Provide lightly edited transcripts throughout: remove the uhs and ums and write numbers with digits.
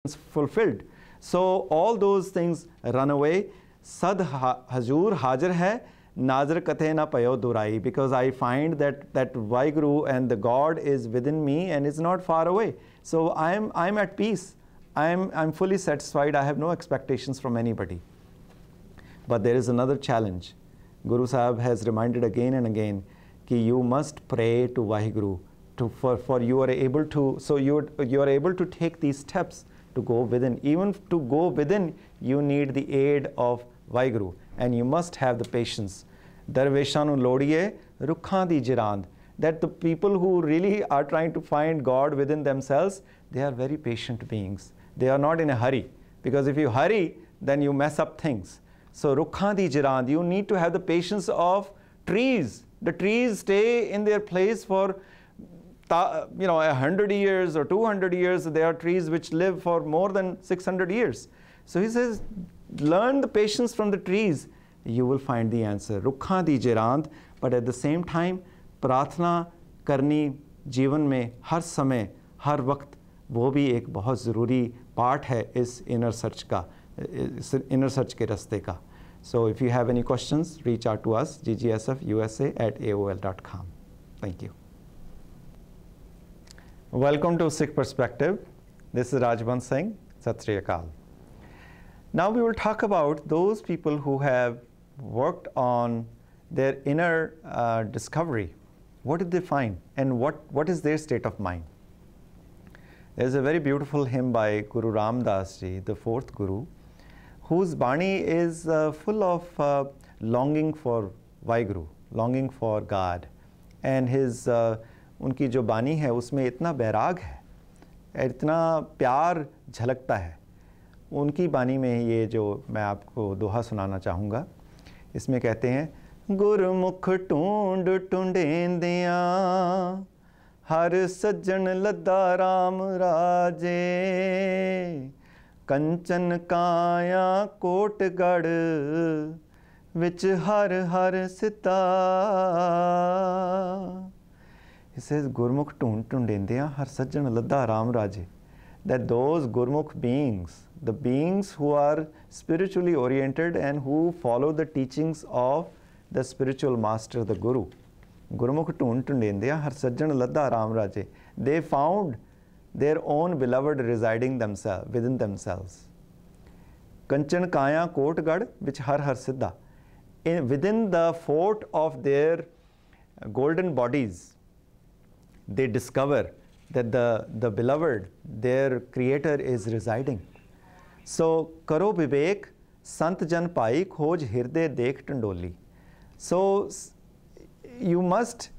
fulfilled. So all those things run away. Sad Hazur Hajar hai, Nazar Kathe na payo durai, because I find that Vaheguru and the God is within me and is not far away. So I'm at peace. I'm fully satisfied. I have no expectations from anybody. But there is another challenge. Guru Sahib has reminded again and again that you must pray to Vaheguru for you are able to, so you are able to take these steps to go within. Even to go within, you need the aid of Vaheguru, and you must have the patience. Darveshan nu lodiye rukhan di jirand. That the people who really are trying to find God within themselves, they are very patient beings. They are not in a hurry, because if you hurry, then you mess up things. So rukhan di jirand, you need to have the patience of trees. The trees stay in their place for 100 years or 200 years. There are trees which live for more than 600 years. So he says, learn the patience from the trees. You will find the answer. Rukha di jirand. But at the same time, प्रार्थना करनी जीवन में हर समय हर वक्त, वो भी एक बहुत ज़रूरी पार्ट है इस इनर सर्च के रास्ते का. So if you have any questions, reach out to us, ggsfusa@aol.com. Thank you. Welcome to Sikh Perspective. This is Rajwant Singh. Sat Sri Akal. Now we will talk about those people who have worked on their inner discovery. What did they find, and what is their state of mind? There's a very beautiful hymn by Guru Ram Das Ji, the fourth Guru, whose Bani is full of longing for Vaheguru, longing for God. And his उनकी जो बानी है उसमें इतना बैराग है, इतना प्यार झलकता है. उनकी बानी में ये जो मैं आपको दोहा सुनाना चाहूँगा, इसमें कहते हैं, गुरमुख ढूंढ ढूंढेंदियां हर सज्जन लद्दा राम राजे, कंचन काया कोटगढ़ विच हर हर सिता. He says, Gurmukh ढूंढेंदियां her Sajjan Ladha Ram Raje. That those Gurmukh beings, the beings who are spiritually oriented and who follow the teachings of the spiritual master, the Guru. Gurmukh ढूंढेंदियां her Sajjan Ladha Ram Raje. They found their own beloved residing within themselves. Kanchan kaya kotgad which har har siddha. Within the fort of their golden bodies, they discover that the beloved, their creator, is residing. So, karo vivek sant jan pai khoj hirde dekh tandoli. So, you must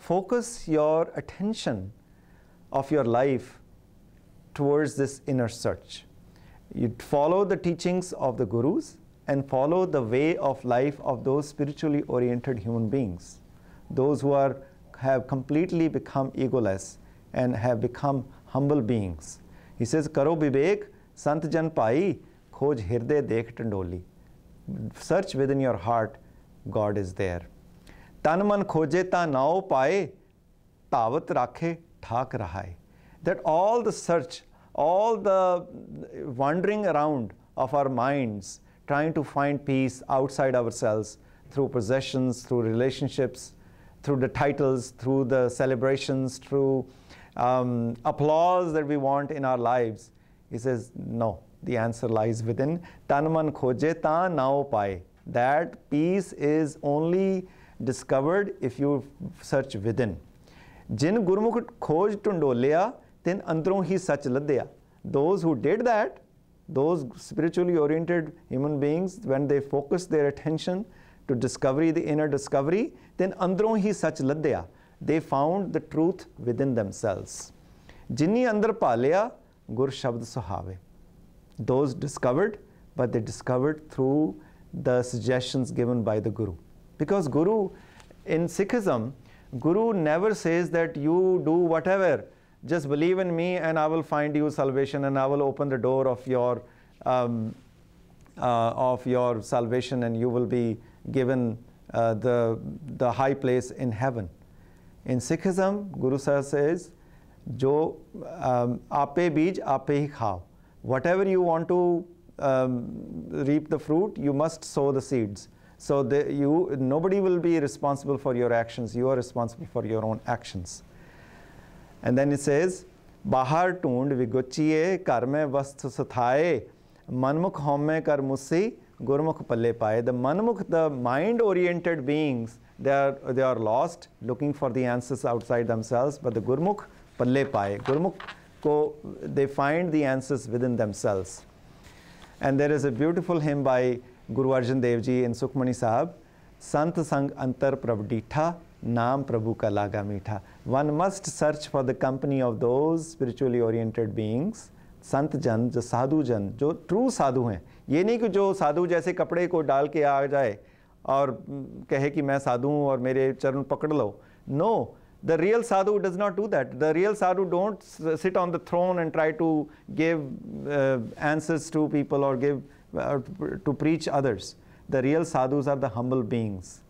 focus your attention of your life towards this inner search. You follow the teachings of the Gurus and follow the way of life of those spiritually oriented human beings, those who have completely become egoless and have become humble beings. He says, Karo vivek sant jan pai khoj hirde dekh tandoli. Search within your heart, God is there. Tan man khoje ta nao pae, tavat rakhe thak rahai. That all the search, all the wandering around of our minds, trying to find peace outside ourselves through possessions, through relationships, through the titles, through the celebrations, through applause that we want in our lives. He says, no, the answer lies within. Tan man khoje ta nao pae. That peace is only discovered if you search within. Jin Gurmukh khoj tundoliya, tin andron hi sach ladya. Those who did that, those spiritually oriented human beings, when they focus their attention to discovery, the inner discovery, then andron hi sach ladya. They found the truth within themselves. Jinni andar palya, gur shabd suhave. Those discovered, but they discovered through the suggestions given by the Guru. Because Guru, in Sikhism, Guru never says that you do whatever, just believe in me and I will find you salvation and I will open the door of your salvation and you will be given the high place in heaven. In Sikhism, Guru Sahib says, जो आपे बीज आपे ही खाओ. Whatever you want to reap the fruit, you must sow the seeds. So nobody will be responsible for your actions. You are responsible for your own actions. And then it says, बाहर ढूंढ विगुचिए घर में वस्तु सुथाए मनमुख होमे कर मुसी गुरमुख पल्ले पाए. The manmukh, the mind-oriented beings, they are lost, looking for the answers outside themselves. But the gurmukh palle paye. Gurmukh they find the answers within themselves. And there is a beautiful hymn by Guru Arjan Dev Ji in Sukhmani Sahib, Sant Sang Antar Prabh Ditha, Naam Prabhu Ka Laga Meetha. One must search for the company of those spiritually oriented beings, Sant Jan, जो साधु जन, जो true साधु हैं. ये नहीं कि जो साधु जैसे कपड़े को डाल के आ जाए और कहे कि मैं साधु हूँ और मेरे चरण पकड़ लो. No. The real sadhu does not do that. The real sadhu don't sit on the throne and try to give answers to people or give to preach others. The real sadhus are the humble beings.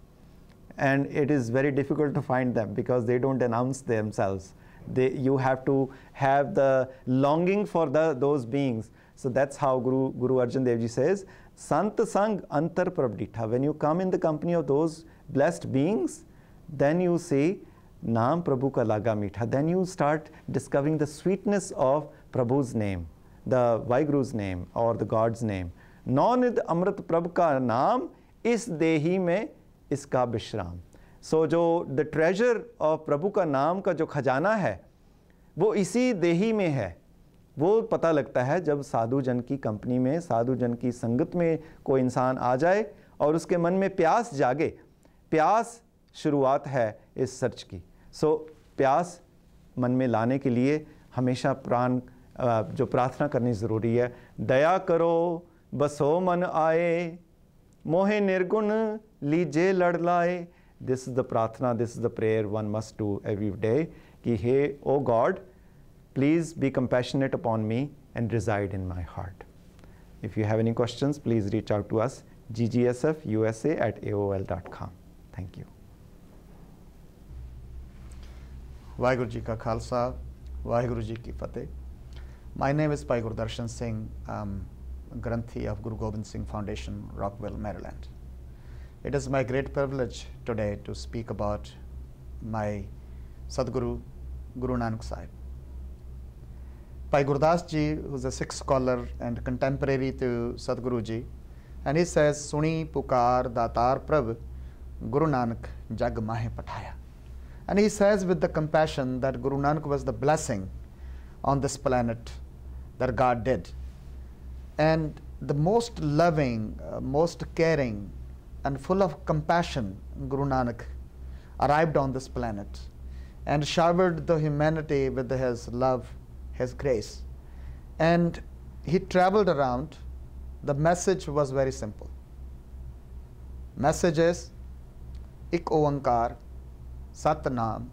And it is very difficult to find them because they don't announce themselves. You have to have the longing for those beings. So that's how Guru Arjan Dev Ji says, Sant Sang Antar Prabditha. When you come in the company of those blessed beings, then you see Naam Prabhu Ka Laga Meetha. Then you start discovering the sweetness of Prabhu's name, the Vaiguru's name or the God's name. Naunid Amrit Prabhu Ka Naam is Dehi mein iska Bishram. So the treasure of Prabhu Ka Naam ka jo khajana hai, wo isi dehi mein hai. वो पता लगता है जब साधु जन की company में, साधु जन की संगत में कोई इंसान आ जाए और उसके मन में प्यास जागे. प्यास शुरुआत है इस सर्च की. प्यास मन में लाने के लिए हमेशा जो प्रार्थना करनी ज़रूरी है. दया करो बसो मन आए मोहे निर्गुण लीजे लड़ लाए. This is the प्रार्थना, this is the prayer one must do every day. कि हे O God, please be compassionate upon me and reside in my heart. If you have any questions, please reach out to us, ggsfusa@aol.com. Thank you. Vaheguru Ji Ka Khalsa, Vaheguru Ji Ki Fateh. My name is Bhai Gurdarshan Singh, Granthi of Guru Gobind Singh Foundation, Rockville, Maryland. It is my great privilege today to speak about my Sadguru, Guru Nanak Sahib. Bhai Gurdas Ji, who is a Sikh scholar and contemporary to Sadguru Ji, and he says, Suni pukar datar prabh, Guru Nanak jag mahe pathaya. And he says with the compassion that Guru Nanak was the blessing on this planet that God did. And the most loving, most caring, and full of compassion, Guru Nanak arrived on this planet and showered the humanity with his love, his grace. And he traveled around. The message was very simple. Message is, Ik Oankar, Satnam,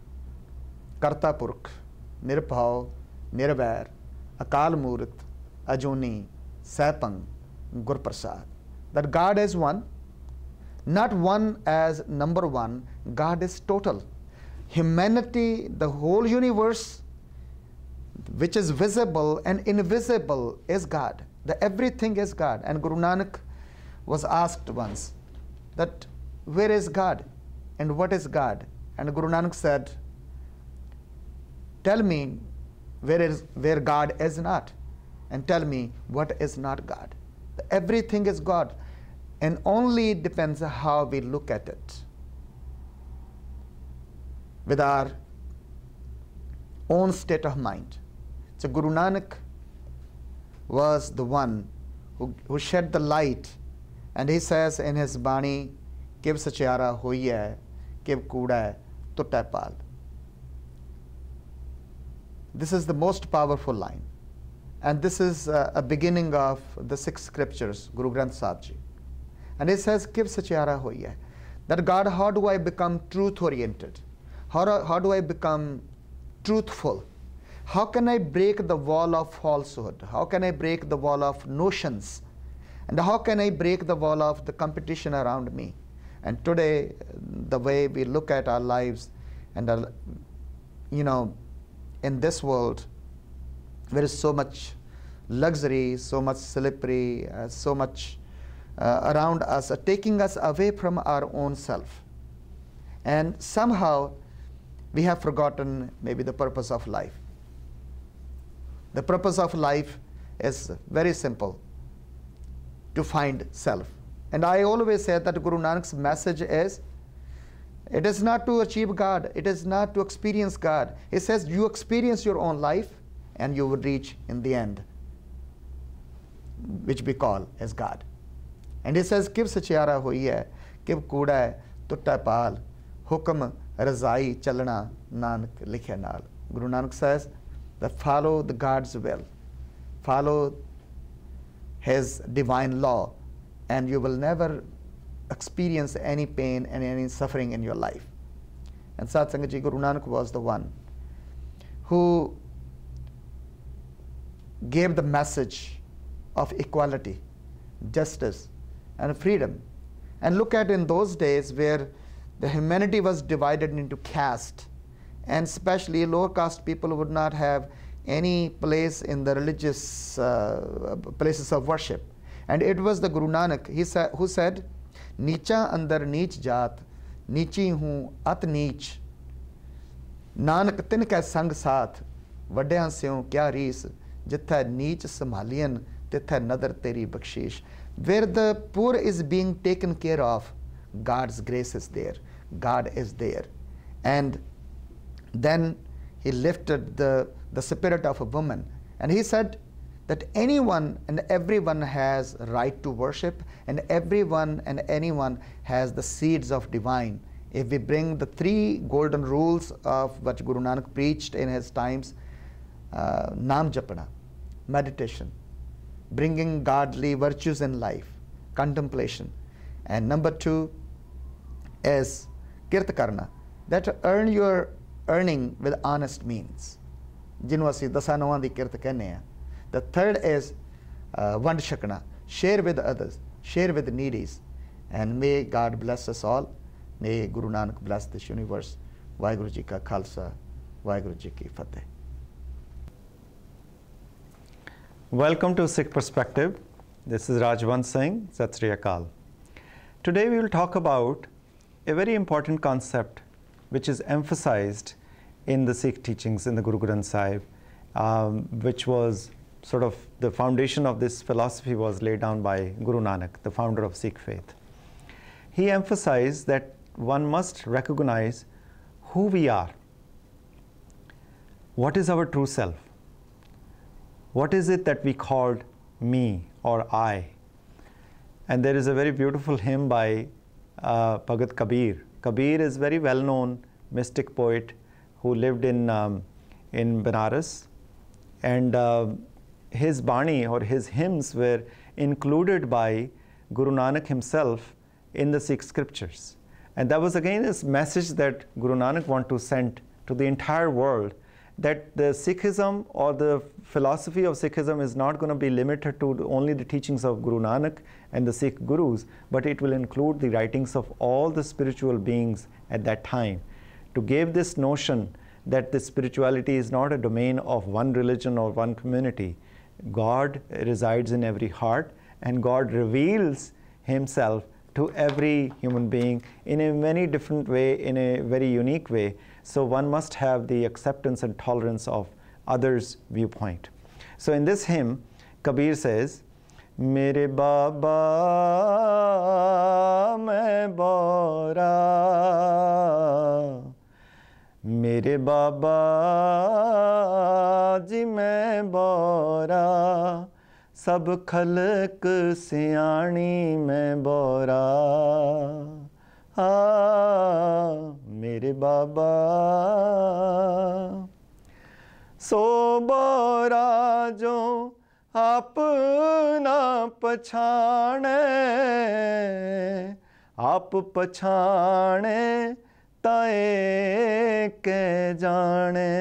Karta Purkh, Nirbhav, Nirvair, Akal Murat, Ajuni, Saipang, Gur Prasad. That God is one, not one as number one, God is total. Humanity, the whole universe, which is visible and invisible, is God. Everything is God. And Guru Nanak was asked once that where is God and what is God? And Guru Nanak said, tell me where God is not, and tell me what is not God. Everything is God, and only depends how we look at it. With our own state of mind. So Guru Nanak was the one who shed the light, and he says in his Bani, Kiv Sachiara Hoi hai, Kiv Kuda Tutta Pal. This is the most powerful line. And this is a beginning of the 6 scriptures, Guru Granth Sahib Ji. And he says, Kiv Sachiara Hoi hai. That God, how do I become truth-oriented? How do I become truthful? How can I break the wall of falsehood? How can I break the wall of notions? And how can I break the wall of the competition around me? And today, the way we look at our lives and in this world there is so much luxury, so much slippery, so much around us, taking us away from our own self. And somehow we have forgotten maybe the purpose of life. The purpose of life is very simple, to find self. And I always say that Guru Nanak's message is, it is not to achieve God, it is not to experience God. He says you experience your own life and you will reach in the end, which we call as God. And he says, Kiv sachiara hui hai, kiv kuda hai, tutta paal, hukam razai chalna Nanak likhe naal. Guru Nanak says that follow the God's will, follow his divine law, and you will never experience any pain and any suffering in your life. And Sat Sangat Ji, Guru Nanak was the one who gave the message of equality, justice, and freedom. And look at in those days where the humanity was divided into caste, and especially lower caste people would not have any place in the religious places of worship. And it was the Guru Nanak who said, Nicha andar neech jaat, nichi hu at neech. Nanak tin ka sang saath, vadyan seon kya rees, jitha neech samhaliyan, titha nadar teri bakshish. Where the poor is being taken care of, God's grace is there, God is there. And then he lifted the spirit of a woman, and he said that anyone and everyone has right to worship, and everyone and anyone has the seeds of divine. If we bring the 3 golden rules of what Guru Nanak preached in his times, Naam Japana, meditation, bringing godly virtues in life, contemplation, and number 2 is Kirt Karna, that earn your earning with honest means. Jinnu assi dasa nawaਂ ਦੀ ਕਿਰਤ ਕਹਿੰਦੇ ਆ. The third is ਵੰਡ ਛਕਣਾ, share with others, share with the needies. And may God bless us all. May Guru Nanak bless this universe. Vaheguru Ji Ka Khalsa, Vaheguru Ji Ki Fateh. Welcome to Sikh Perspective. This is Rajwant Singh, Sat Sri Akal. Today we will talk about a very important concept which is emphasized in the Sikh teachings in the Guru Granth Sahib, which was sort of the foundation of this philosophy was laid down by Guru Nanak, the founder of Sikh faith. He emphasized that one must recognize who we are. What is our true self? What is it that we called me or I? And there is a very beautiful hymn by Bhagat Kabir. Kabir is very well-known mystic poet who lived in Benares, and his Bani or his hymns were included by Guru Nanak himself in the Sikh scriptures. And that was again this message that Guru Nanak wanted to send to the entire world, that the Sikhism or the philosophy of Sikhism is not going to be limited to only the teachings of Guru Nanak and the Sikh gurus, but it will include the writings of all the spiritual beings at that time, to give this notion that the spirituality is not a domain of one religion or one community. God resides in every heart, and God reveals himself to every human being in a very different way, in a very unique way. So one must have the acceptance and tolerance of others' viewpoint. So in this hymn, Kabir says, Mere Baba main bora, Mere Baba ji main bora, Sab khalq siyaani main bora, Mere Baba. So bora jo apna pachane, आप पछाणे ताए के जाने।